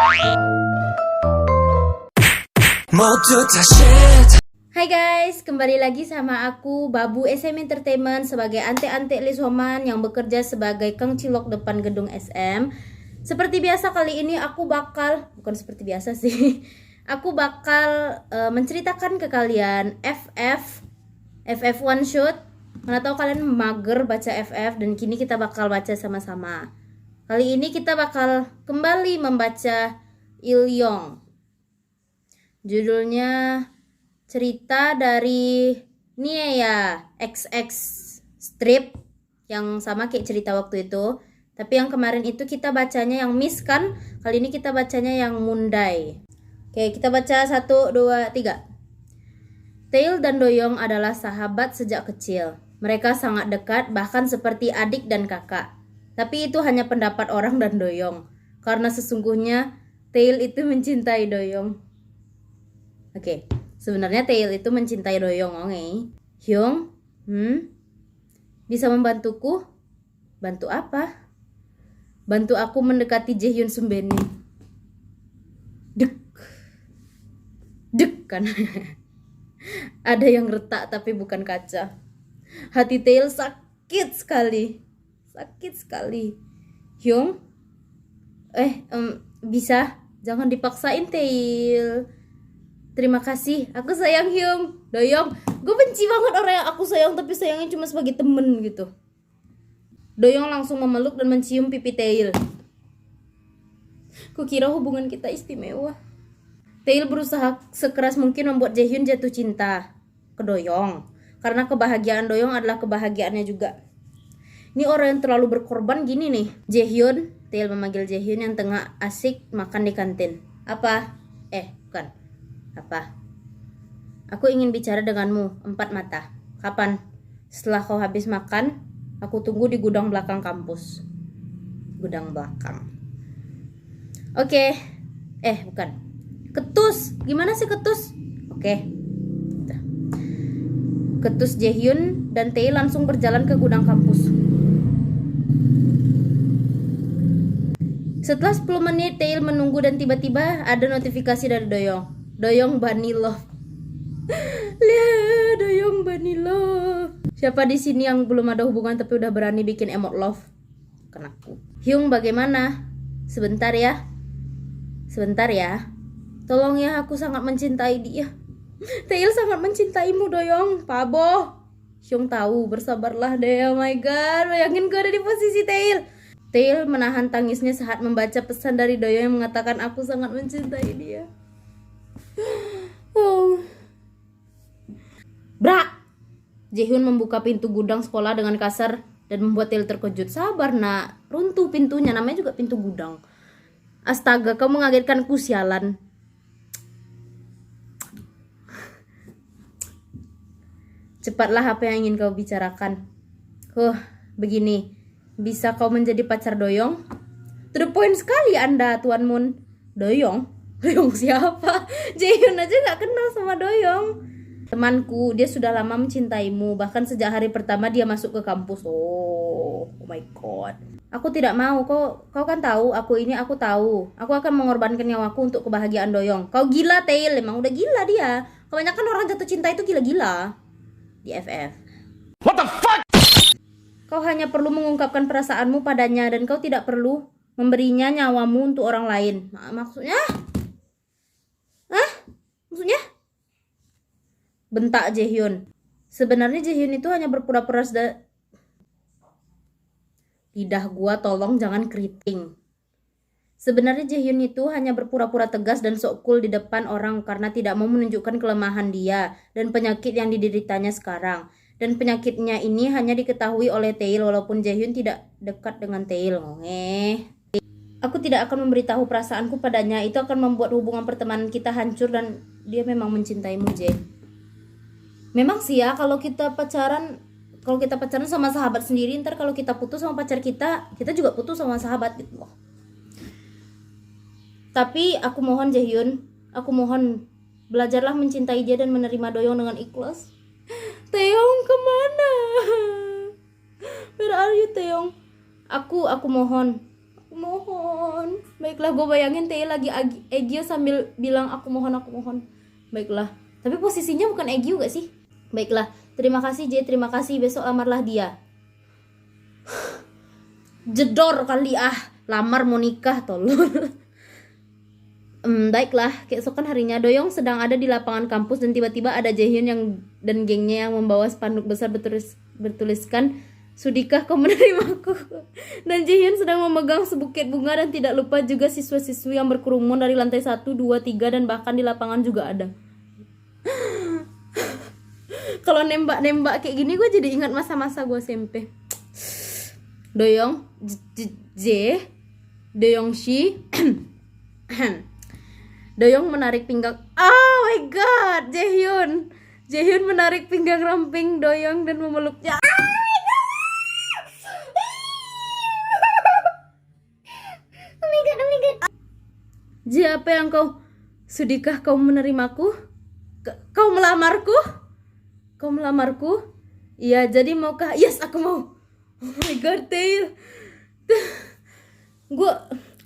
Hai guys, kembali lagi sama aku Babu SM Entertainment sebagai ante-ante Lisoman yang bekerja sebagai Kang Cilok depan gedung SM. Seperti biasa kali ini aku bakal, bukan seperti biasa sih, aku bakal menceritakan ke kalian FF one shot. Mana tahu kalian mager baca FF dan kini kita bakal baca sama-sama. Kali ini kita bakal kembali membaca Ilyong. Judulnya cerita dari ya XX strip yang sama kayak cerita waktu itu. Tapi yang kemarin itu kita bacanya yang Miss kan. Kali ini kita bacanya yang Mundai. Oke, kita baca 1, 2, 3. Tail dan Doyong adalah sahabat sejak kecil. Mereka sangat dekat, bahkan seperti adik dan kakak. Tapi itu hanya pendapat orang dan Doyong. Karena sesungguhnya Tail itu mencintai Doyong. Oke, sebenarnya Tail itu mencintai Doyong, oke? Hyung, bisa membantuku? Bantu apa? Bantu aku mendekati Jaehyun Sumbeni. Dek kan? Ada yang retak tapi bukan kaca. Hati Tail sakit sekali. Hyung, bisa? Jangan dipaksain Tail. Terima kasih, aku sayang Hyung. Doyong, gue benci banget orang yang aku sayang tapi sayangnya cuma sebagai temen gitu. Doyong langsung memeluk dan mencium pipi Tail. Kukira hubungan kita istimewa. Tail berusaha sekeras mungkin membuat Jaehyun jatuh cinta ke Doyong, karena kebahagiaan Doyong adalah kebahagiaannya juga. Ini orang yang terlalu berkorban gini nih. Jaehyun, Tail memanggil Jaehyun yang tengah asik makan di kantin. Apa? Bukan. Apa? Aku ingin bicara denganmu, 4 mata. Kapan? Setelah kau habis makan, aku tunggu di gudang belakang kampus. Gudang belakang. Oke. Bukan. Ketus. Gimana sih ketus? Oke. Ketus Jaehyun dan Tae langsung berjalan ke gudang kampus. Setelah 10 menit Tae menunggu dan tiba-tiba ada notifikasi dari Doyong. Doyong Bunny Love. Lihat, Doyong Bunny Love. Siapa di sini yang belum ada hubungan tapi udah berani bikin emot love? Kenaku. Hyung, bagaimana? Sebentar ya. Tolong ya, aku sangat mencintai dia. Tail sangat mencintaimu, Doyong. Pabo. Hyung tahu, bersabarlah deh. Oh my god, bayangin gue ada di posisi Tail. Tail menahan tangisnya saat membaca pesan dari Doyong yang mengatakan aku sangat mencintai dia. Brak! Jaehyun membuka pintu gudang sekolah dengan kasar dan membuat Tail terkejut. Sabar nak, runtuh pintunya, namanya juga pintu gudang. Astaga, kau mengagetkanku sialan. Cepatlah, apa yang ingin kau bicarakan? Begini, bisa kau menjadi pacar Doyong? To the point sekali Anda, Tuan Moon. Doyong? Doyong siapa? Jaehyun aja gak kenal sama Doyong. Temanku, dia sudah lama mencintaimu. Bahkan sejak hari pertama dia masuk ke kampus. Oh my god. Aku tidak mau. Kau kan tahu, aku tahu. Aku akan mengorbankan nyawaku untuk kebahagiaan Doyong. Kau gila, Tail. Emang udah gila dia. Kebanyakan orang jatuh cinta itu gila-gila di FF. What the fuck? Kau hanya perlu mengungkapkan perasaanmu padanya dan kau tidak perlu memberinya nyawamu untuk orang lain. Maksudnya? Maksudnya? Bentak Jaehyun. Sebenarnya Jaehyun itu hanya berpura-pura Lidah gua tolong jangan keriting. Sebenarnya Jaehyun itu hanya berpura-pura tegas dan sok cool di depan orang karena tidak mau menunjukkan kelemahan dia dan penyakit yang dideritanya sekarang. Dan penyakitnya ini hanya diketahui oleh Tail walaupun Jaehyun tidak dekat dengan Tail. Aku tidak akan memberitahu perasaanku padanya. Itu akan membuat hubungan pertemanan kita hancur dan dia memang mencintaimu, Jae. Memang sih ya, kalau kita pacaran sama sahabat sendiri, ntar kalau kita putus sama pacar kita juga putus sama sahabat gitu loh. Tapi aku mohon Jaehyun, belajarlah mencintai dia dan menerima Doyong dengan ikhlas. Taeyong kemana? Where are you, Taeyong? Aku mohon, mohon. Baiklah, gue bayangin Tail lagi Egyo sambil bilang aku mohon, aku mohon. Baiklah, tapi posisinya bukan Egyo gak sih? Baiklah, terima kasih J, terima kasih, besok lamarlah dia. Jedor kali lamar mau nikah tolol. Baiklah, keesokan harinya Doyong sedang ada di lapangan kampus dan tiba-tiba ada Jaehyun dan gengnya yang membawa spanduk besar bertuliskan "Sudikah kau menerimaku?" Dan Jaehyun sedang memegang sebuket bunga dan tidak lupa juga siswa-siswi yang berkerumun dari lantai 1, 2, 3 dan bahkan di lapangan juga ada. Kalau nembak-nembak kayak gini gue jadi ingat masa-masa gue SMP. Doyong Doyong Shi Doyong menarik pinggang. Oh my god, Jaehyun menarik pinggang ramping Doyong dan memeluknya. J, apa yang sudikah kau menerimaku? Kau melamarku? Iya, jadi maukah? Yes, aku mau. Oh my god, Tail.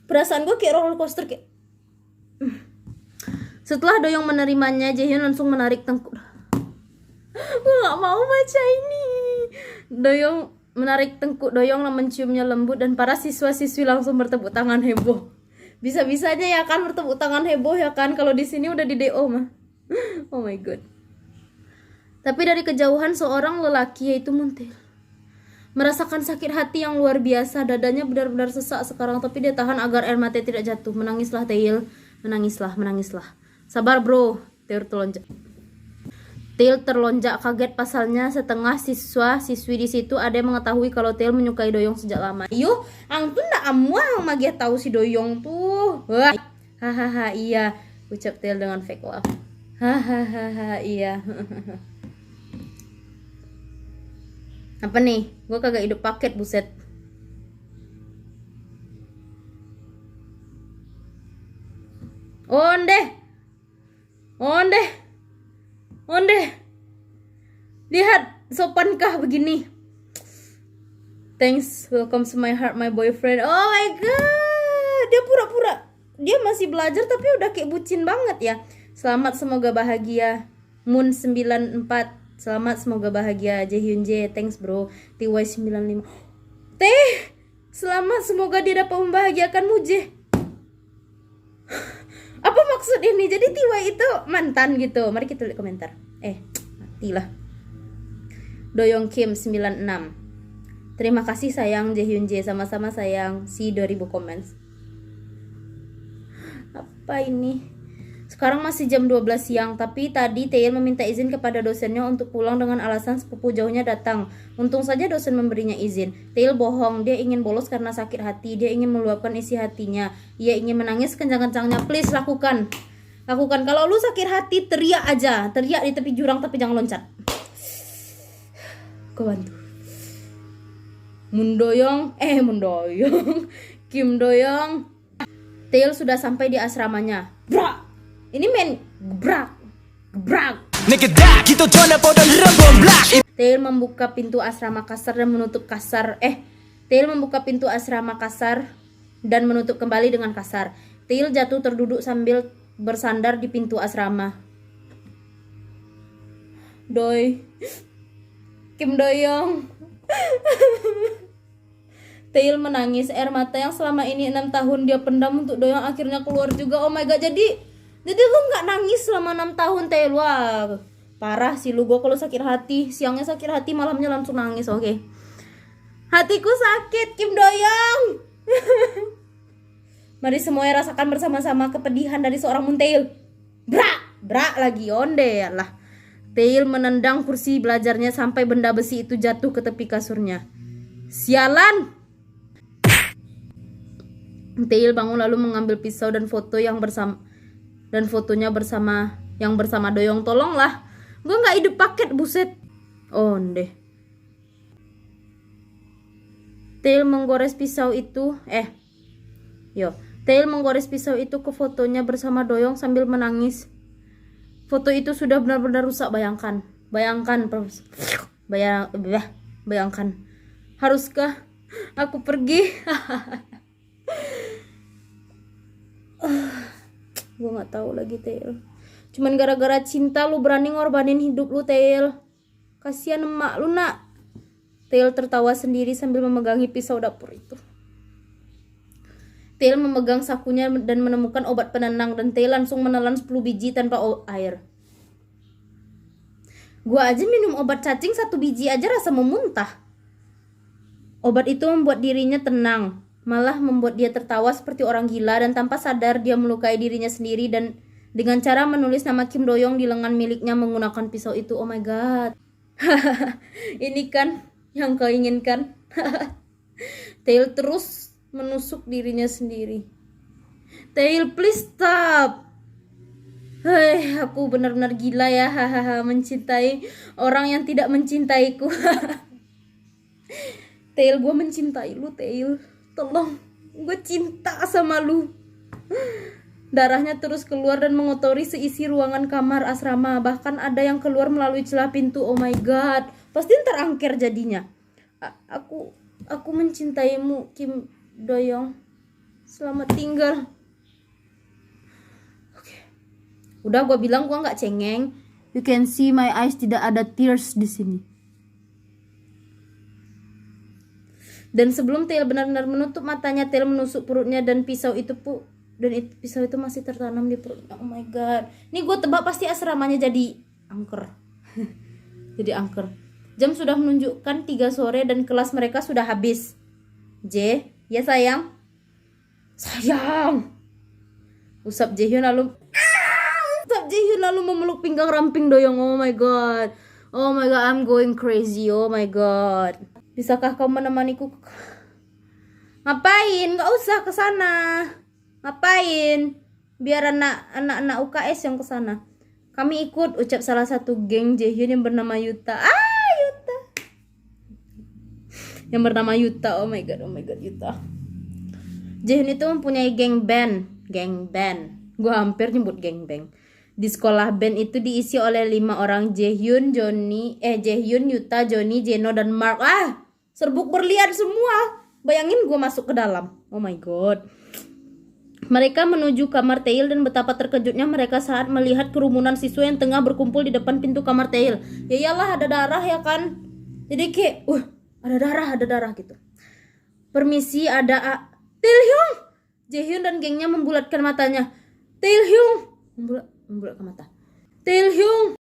Perasaan gue kayak roller coaster kayak. Setelah Doyong menerimanya, Jaehyun langsung menarik tengkuk. Gue gak mau baca ini. Doyong menarik tengkuk Doyong dan menciumnya lembut dan para siswa-siswi langsung bertepuk tangan heboh. Bisa-bisanya ya kan bertepuk tangan heboh ya kan, kalau di sini udah di DO mah. Oh my god. Tapi dari kejauhan seorang lelaki yaitu Muntail merasakan sakit hati yang luar biasa. Dadanya benar-benar sesak sekarang, tapi dia tahan agar air mata tidak jatuh. Menangislah Tail, menangislah. Sabar bro. Tail terlonjak kaget, pasalnya setengah siswa-siswi di situ ada yang mengetahui kalau Tail menyukai Doyong sejak lama. Yo, ang tuh ndak amuang magia tahu si Doyong tuh. Wah. Hahaha, iya, ucap Tail dengan fake laugh. Hahaha, iya. Apa nih? Gue kagak hidup paket, buset. Onde. Lihat, sopankah begini? Thanks, welcome to my heart, my boyfriend. Oh my god, dia pura-pura. Dia masih belajar tapi udah kayak bucin banget ya. Selamat, semoga bahagia. Moon 94. Selamat, semoga bahagia. Jaehyun J, thanks bro. TY 95. Selamat, semoga dia dapat membahagiakanmu J. Apa maksud ini? Jadi Tiwa itu mantan gitu. Mari kita lihat komentar. Matilah. Doyong Kim 96. Terima kasih sayang Jaehyun J, sama-sama sayang. Si 2000 comments. Apa ini? Sekarang masih jam 12 siang, tapi tadi Tail meminta izin kepada dosennya untuk pulang dengan alasan sepupu jauhnya datang. Untung saja dosen memberinya izin. Tail bohong, dia ingin bolos karena sakit hati. Dia ingin meluapkan isi hatinya. Ia ingin menangis kencang-kencangnya. Please lakukan. Kalau lu sakit hati, teriak aja. Teriak di tepi jurang tapi jangan loncat. Gue bantu. Mundoyong Kim Doyong. Tail sudah sampai di asramanya. Bra! Ini men gebrak. Tail membuka pintu asrama kasar dan menutup kasar. Tail membuka pintu asrama kasar dan menutup kembali dengan kasar. Tail jatuh terduduk sambil bersandar di pintu asrama. Kim Doyong. Tail menangis. Air mata yang selama ini 6 tahun dia pendam untuk Doyong akhirnya keluar juga. Oh my god, jadi lu gak nangis selama 6 tahun Tail. Wah, parah sih lu. Gue kalau sakit hati, siangnya sakit hati, malamnya langsung nangis. Oke. Hatiku sakit, Kim Doyong. Mari semuanya rasakan bersama-sama kepedihan dari seorang Muntail. Brak lagi, onde lah. Tail menendang kursi belajarnya sampai benda besi itu jatuh ke tepi kasurnya. Sialan. Tail bangun lalu mengambil pisau dan fotonya bersama Doyong. Tolonglah, gue nggak hidup paket, buset. Onde. Tail menggores pisau itu ke fotonya bersama Doyong sambil menangis. Foto itu sudah benar-benar rusak. Bayangkan. Haruskah aku pergi? Gue nggak tahu lagi Tail. Cuman gara-gara cinta lu berani ngorbanin hidup lu Tail. Kasihan emak lu nak. Tail tertawa sendiri sambil memegangi pisau dapur itu. Tail memegang sakunya dan menemukan obat penenang dan Tail langsung menelan 10 biji tanpa air. Gua aja minum obat cacing 1 biji aja rasa mau muntah. Obat itu membuat dirinya tenang, malah membuat dia tertawa seperti orang gila dan tanpa sadar dia melukai dirinya sendiri dan dengan cara menulis nama Kim Do-young di lengan miliknya menggunakan pisau itu. Oh my god. Ini kan yang kau inginkan. Tail terus menusuk dirinya sendiri. Tail, please stop. Hei, aku benar-benar gila ya, hahaha, mencintai orang yang tidak mencintaiku. Tail, gue mencintai lu, Tail. Tolong, gue cinta sama lu. Darahnya terus keluar dan mengotori seisi ruangan kamar asrama. Bahkan ada yang keluar melalui celah pintu. Oh my god, pasti ntar angker jadinya. Aku mencintaimu, Kim Do-young. Selamat tinggal. Udah gue bilang gue nggak cengeng. You can see my eyes, tidak ada tears di sini. Dan sebelum Tail benar-benar menutup matanya, Tail menusuk perutnya dan pisau itu pisau itu masih tertanam di perutnya. Oh my god. Ini gue tebak pasti asramanya jadi angker. Jadi angker. Jam sudah menunjukkan 3 sore dan kelas mereka sudah habis. J, ya sayang. Sayang. Usap Jaehyun lalu memeluk pinggang ramping Do-young. Oh my god. Oh my god, I'm going crazy. Oh my god. Bisakah kau menemaniku? Ngapain? Gak usah ke sana. Ngapain? Biar anak-anak UKS yang ke sana. Kami ikut, ucap salah satu geng Jaehyun yang bernama Yuta. Yuta. Yang bernama Yuta. Oh my god, Yuta. Jaehyun itu mempunyai geng band. Gue hampir nyebut geng band. Di sekolah band itu diisi oleh 5 orang, Jaehyun, Yuta, Johnny, Jeno, dan Mark. Serbuk berlian semua. Bayangin gue masuk ke dalam. Oh my god. Mereka menuju kamar Tail dan betapa terkejutnya mereka saat melihat kerumunan siswa yang tengah berkumpul di depan pintu kamar Tail. Ya iyalah, ada darah ya kan. Jadi kayak, ada darah gitu. Permisi, ada Taehyung. Jaehyun dan gengnya membulatkan matanya. Taehyung. Membulatkan mata. Taehyung.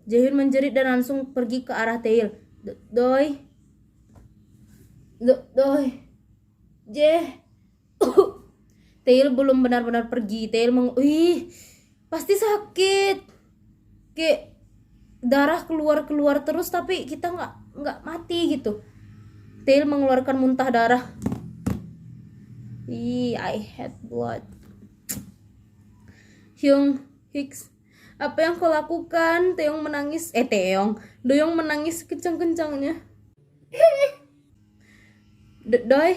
Jaehyun menjerit dan langsung pergi ke arah Tail. Doi. Tail belum benar-benar pergi. Tail pasti sakit. Kayak darah keluar terus tapi kita nggak mati gitu. Tail mengeluarkan muntah darah. I hate blood. Hyung Hicks, apa yang kau lakukan? Do-young menangis kencang-kencangnya. Doi,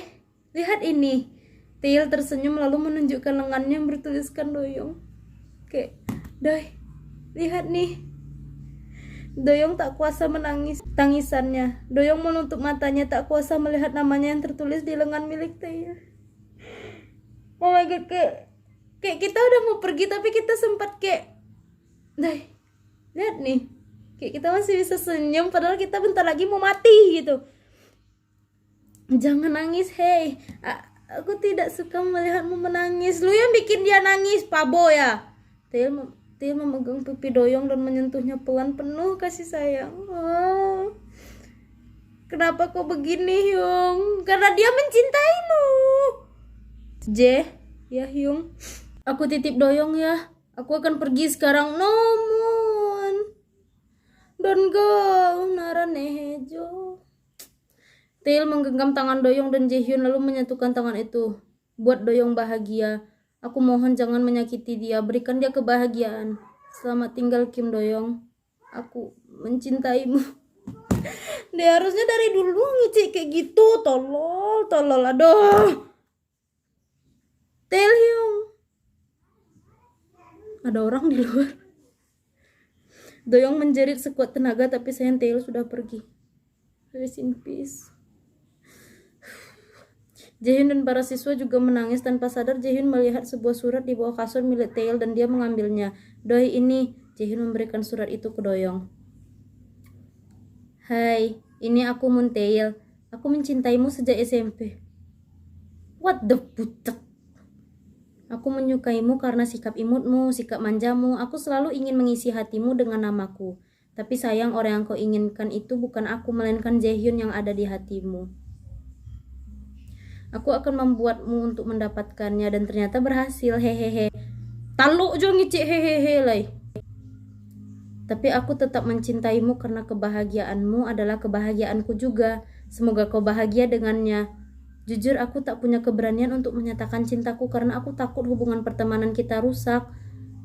lihat ini. Tail tersenyum lalu menunjukkan lengannya yang bertuliskan Do-young. Oke, Doi, lihat nih. Do-young tak kuasa menangis tangisannya. Do-young menutup matanya tak kuasa melihat namanya yang tertulis di lengan milik Tail. Oh my god, kayak kita udah mau pergi tapi kita sempat kayak, Doi, lihat nih. Kayak kita masih bisa senyum padahal kita bentar lagi mau mati gitu. Jangan nangis, hey. Aku tidak suka melihatmu menangis. Lu yang bikin dia nangis, Pabo ya. Tail memegang pipi Do-young dan menyentuhnya pelan penuh kasih sayang. Oh. Kenapa kau begini, Hyung? Karena dia mencintaimu. Ya Hyung. Aku titip Do-young ya. Aku akan pergi sekarang. Nomon. Don't go, Naranehejo. Tail menggenggam tangan Do-young dan Jaehyun lalu menyatukan tangan itu. Buat Do-young bahagia. Aku mohon jangan menyakiti dia. Berikan dia kebahagiaan. Selamat tinggal Kim Do-young. Aku mencintaimu. Dia harusnya dari dulu ngicik kayak gitu. Tolol. Aduh. Taehyung. Ada orang di luar. Do-young menjerit sekuat tenaga tapi sayang Tail sudah pergi. Rest in peace. Jaehyun dan para siswa juga menangis. Tanpa sadar Jaehyun melihat sebuah surat di bawah kasur milik Taeil dan dia mengambilnya. Doi ini, Jaehyun memberikan surat itu ke Doyoung. Hai, ini aku Moon Taeil. Aku mencintaimu sejak SMP. What the butek? Aku menyukaimu karena sikap imutmu, sikap manjamu. Aku selalu ingin mengisi hatimu dengan namaku. Tapi sayang orang yang kau inginkan itu bukan aku, melainkan Jaehyun yang ada di hatimu. Aku akan membuatmu untuk mendapatkannya dan ternyata berhasil. Hehehe. Taluk jo ngicik hehehe lai. Tapi aku tetap mencintaimu karena kebahagiaanmu adalah kebahagiaanku juga. Semoga kau bahagia dengannya. Jujur aku tak punya keberanian untuk menyatakan cintaku karena aku takut hubungan pertemanan kita rusak.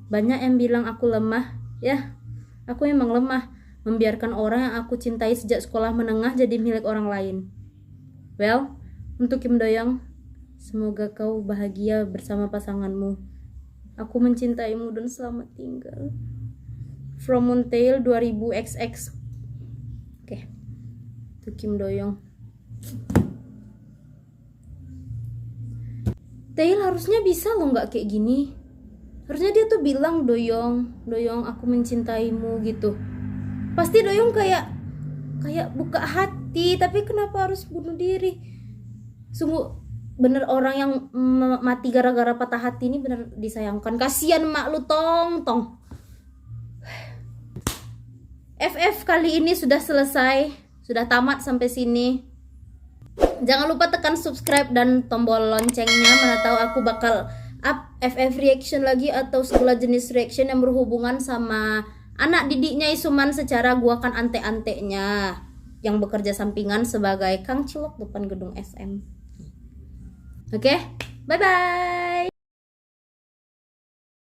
Banyak yang bilang aku lemah. Ya, aku memang lemah. Membiarkan orang yang aku cintai sejak sekolah menengah jadi milik orang lain. Well, untuk Kim Doyoung, semoga kau bahagia bersama pasanganmu. Aku mencintaimu dan selamat tinggal. From Moon Taeil 2000XX. Oke. Untuk Kim Doyoung. Taeil harusnya bisa loh nggak kayak gini. Harusnya dia tuh bilang Doyoung aku mencintaimu gitu. Pasti Doyoung kayak buka hati, tapi kenapa harus bunuh diri? Sungguh bener orang yang mati gara-gara patah hati ini bener disayangkan. Kasihan mak lu tong. FF kali ini sudah selesai, sudah tamat sampai sini. Jangan lupa tekan subscribe dan tombol loncengnya, mana tahu aku bakal up FF reaction lagi atau segala jenis reaction yang berhubungan sama anak didiknya Isuman secara gua kan ante-antenya yang bekerja sampingan sebagai Kang Cilok depan gedung SM. Oke, bye bye.